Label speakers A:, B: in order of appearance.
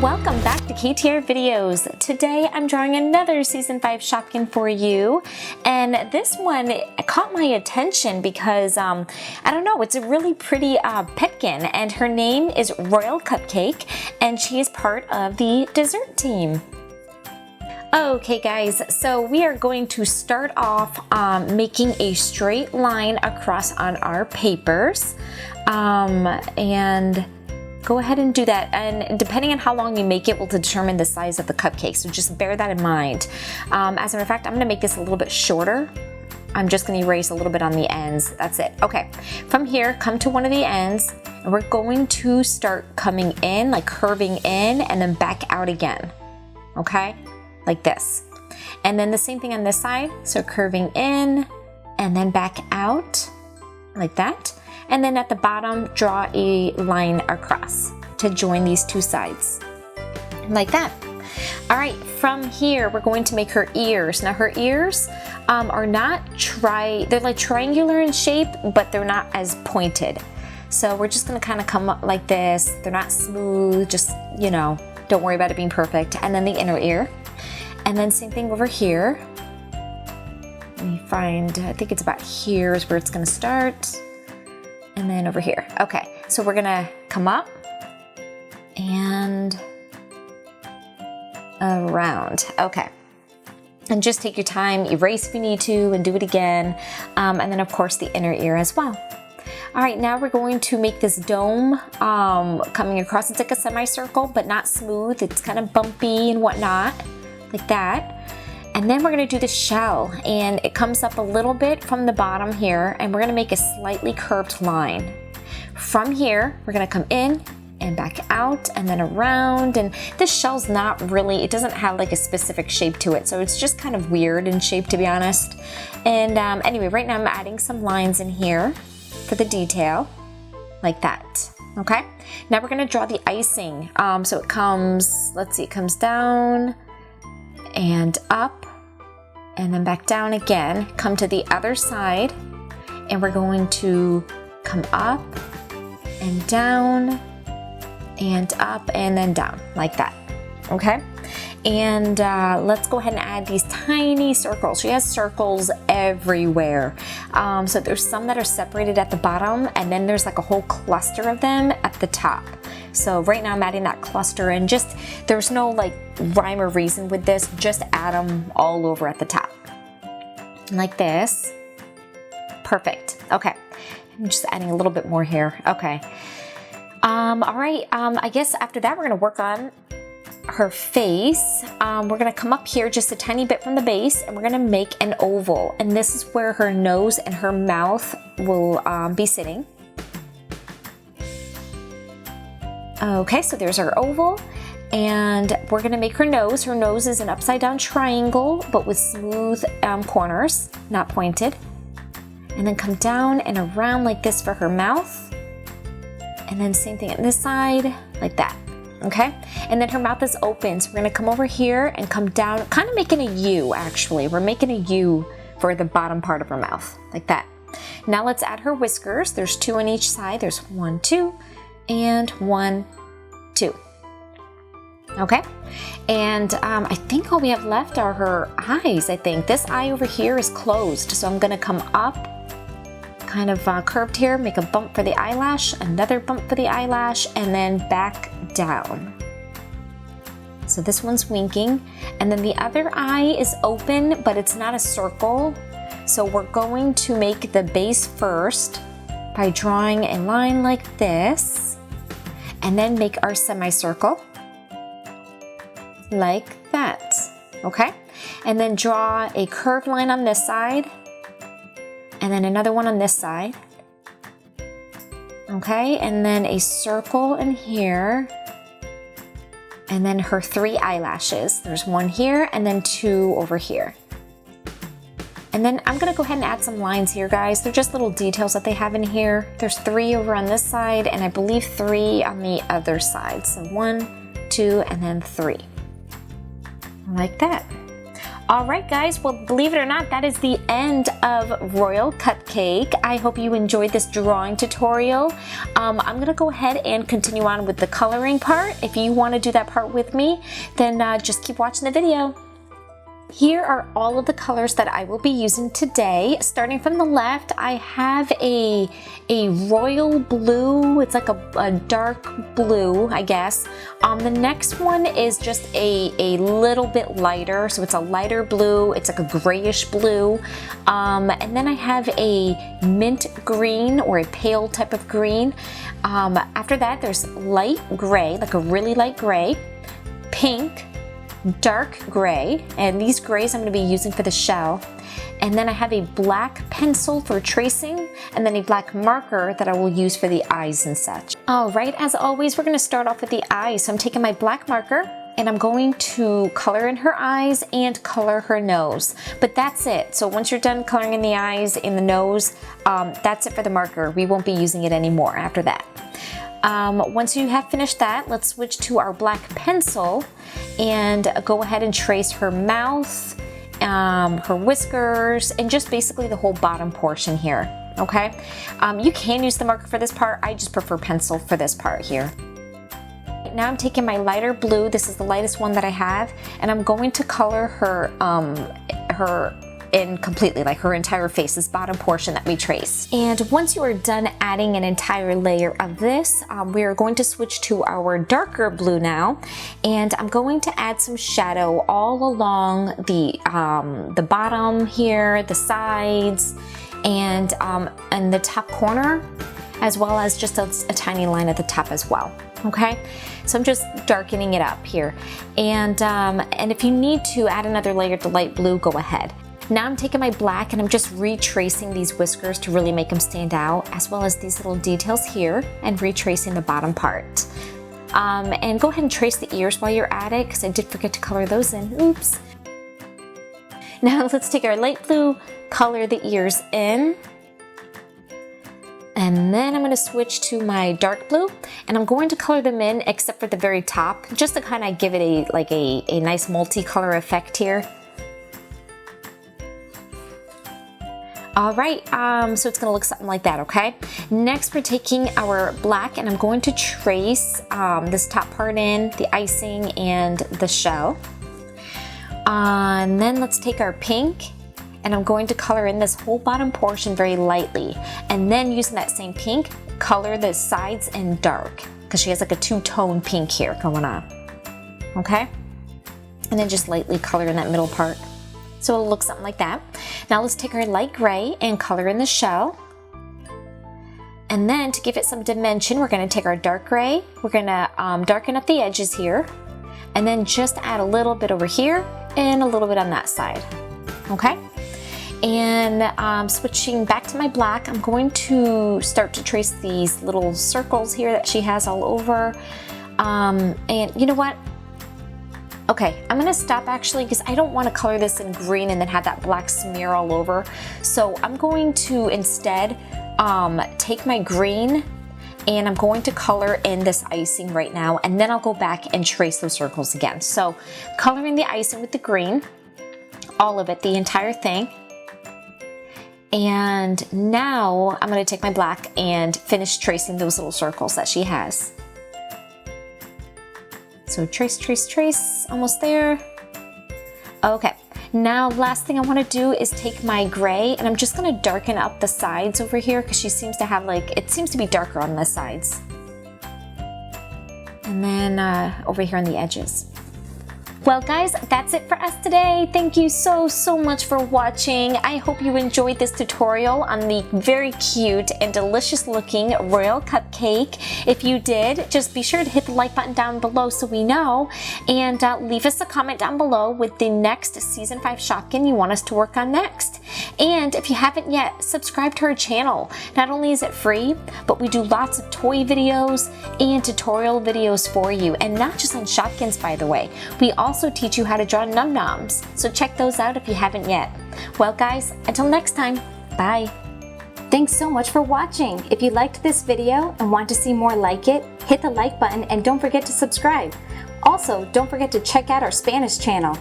A: Welcome back to KTR Videos. Today I'm drawing another Season 5 Shopkin for you, and this one caught my attention because, I don't know, it's a really pretty petkin, and her name is Royal Cupcake, and she is part of the dessert team. Okay guys, so we are going to start off making a straight line across on our papers, and go ahead and do that, and depending on how long you make it will determine the size of the cupcake, so just bear that in mind. As a matter of fact, I'm going to make this a little bit shorter. I'm just going to erase a little bit on the ends. That's it. Okay, from here, come to one of the ends, and we're going to start coming in, like curving in, and then back out again. Okay, like this. And then the same thing on this side, so curving in, and then back out, like that. And then at the bottom, draw a line across to join these two sides, like that. All right, from here, we're going to make her ears. Now her ears are not they're like triangular in shape, but they're not as pointed. So we're just gonna kind of come up like this. They're not smooth, just, you know, don't worry about it being perfect. And then the inner ear. And then same thing over here. Let me find, I think it's about here is where it's gonna start. And then over here. Okay, so we're gonna come up and around. Okay, and just take your time, erase if you need to, and do it again. And then of course the inner ear as well. All right, now we're going to make this dome coming across. It's like a semicircle, but not smooth. It's kind of bumpy and whatnot, like that. And then we're gonna do the shell, and it comes up a little bit from the bottom here, and we're gonna make a slightly curved line. From here, we're gonna come in and back out and then around, and this shell's not really, it doesn't have like a specific shape to it, so it's just kind of weird in shape, to be honest. And anyway, right now I'm adding some lines in here for the detail, like that. Okay, now we're gonna draw the icing. So it comes, let's see, it comes down and up and then back down again, come to the other side, and we're going to come up and down and up and then down, like that. Okay, and let's go ahead and add these tiny circles. She has circles everywhere. So there's some that are separated at the bottom, and then there's like a whole cluster of them at the top. So right now I'm adding that cluster, and just, there's no like rhyme or reason with this, just add them all over at the top. Like this. Perfect. Okay. I'm just adding a little bit more here. Okay. All right. I guess after that we're gonna work on her face. We're gonna come up here just a tiny bit from the base, and we're gonna make an oval. And this is where her nose and her mouth will be sitting. Okay, so there's our oval, and we're gonna make her nose. Her nose is an upside down triangle, but with smooth corners, not pointed. And then come down and around like this for her mouth. And then same thing on this side, like that. Okay, and then her mouth is open, so we're gonna come over here and come down, kind of making a U actually. We're making a U for the bottom part of her mouth, like that. Now let's add her whiskers. There's 2 on each side. There's 1, 2, and 1, 2. Okay, and I think all we have left are her eyes. I think this eye over here is closed, so I'm gonna come up, kind of curved here, make a bump for the eyelash, another bump for the eyelash, and then back down. So this one's winking, and then the other eye is open, but it's not a circle. So we're going to make the base first by drawing a line like this, and then make our semicircle like that. Okay, and then draw a curved line on this side, and then another one on this side. Okay, and then a circle in here, and then her 3 eyelashes. There's 1 here and then 2 over here. And then I'm gonna go ahead and add some lines here, guys. They're just little details that they have in here. There's 3 over on this side, and I believe 3 on the other side. So 1, 2, and then 3. Like that. Alright guys, well believe it or not, that is the end of Royal Cupcake. I hope you enjoyed this drawing tutorial. I'm going to go ahead and continue on with the coloring part. If you want to do that part with me, then just keep watching the video. Here are all of the colors that I will be using today. Starting from the left, I have a royal blue. It's like a dark blue, I guess. The next one is just a little bit lighter, so it's a lighter blue. It's like a grayish blue. And then I have a mint green or a pale type of green. After that, there's light gray, like a really light gray, pink, dark gray, and these grays I'm going to be using for the shell. And then I have a black pencil for tracing, and then a black marker that I will use for the eyes and such. Alright, as always, we're going to start off with the eyes. So I'm taking my black marker and I'm going to color in her eyes and color her nose. But that's it. So once you're done coloring in the eyes and the nose, that's it for the marker. We won't be using it anymore after that. Once you have finished that, let's switch to our black pencil and go ahead and trace her mouth, her whiskers, and just basically the whole bottom portion here, okay? You can use the marker for this part. I just prefer pencil for this part here. Now I'm taking my lighter blue, this is the lightest one that I have, and I'm going to color her in completely, like her entire face, this bottom portion that we traced. And once you are done adding an entire layer of this, we are going to switch to our darker blue now, and I'm going to add some shadow all along the bottom here, the sides, and the top corner, as well as just a tiny line at the top as well. Okay, so I'm just darkening it up here, and if you need to add another layer to light blue, go ahead. Now I'm taking my black and I'm just retracing these whiskers to really make them stand out, as well as these little details here, and retracing the bottom part. And go ahead and trace the ears while you're at it, because I did forget to color those in. Oops. Now let's take our light blue, color the ears in. And then I'm going to switch to my dark blue, and I'm going to color them in except for the very top, just to kind of give it a nice multicolor effect here. Alright, so it's going to look something like that, okay? Next we're taking our black and I'm going to trace this top part in, the icing and the shell. And then let's take our pink and I'm going to color in this whole bottom portion very lightly. And then using that same pink, color the sides in dark, because she has like a two-tone pink here going on. Okay? And then just lightly color in that middle part. So it'll look something like that. Now let's take our light gray and color in the shell. And then to give it some dimension, we're going to take our dark gray. We're going to darken up the edges here. And then just add a little bit over here and a little bit on that side. Okay? And switching back to my black, I'm going to start to trace these little circles here that she has all over. And you know what? Okay, I'm gonna stop actually because I don't want to color this in green and then have that black smear all over. So I'm going to instead take my green and I'm going to color in this icing right now, and then I'll go back and trace those circles again. So coloring the icing with the green, all of it, the entire thing. And now I'm going to take my black and finish tracing those little circles that she has. So trace, trace, trace, almost there. Okay, now last thing I want to do is take my gray and I'm just going to darken up the sides over here because she seems to have it seems to be darker on the sides. And then over here on the edges. Well guys, that's it for us today. Thank you so much for watching. I hope you enjoyed this tutorial on the very cute and delicious looking Royal Cupcake. If you did, just be sure to hit the like button down below so we know, and leave us a comment down below with the next Season 5 Shopkin you want us to work on next. And if you haven't yet, subscribe to our channel. Not only is it free, but we do lots of toy videos and tutorial videos for you, and not just on Shopkins, by the way. We also teach you how to draw Noms, so check those out if you haven't yet. Well guys, until next time, bye! Thanks so much for watching. If you liked this video and want to see more like it, hit the like button and don't forget to subscribe. Also, don't forget to check out our Spanish channel.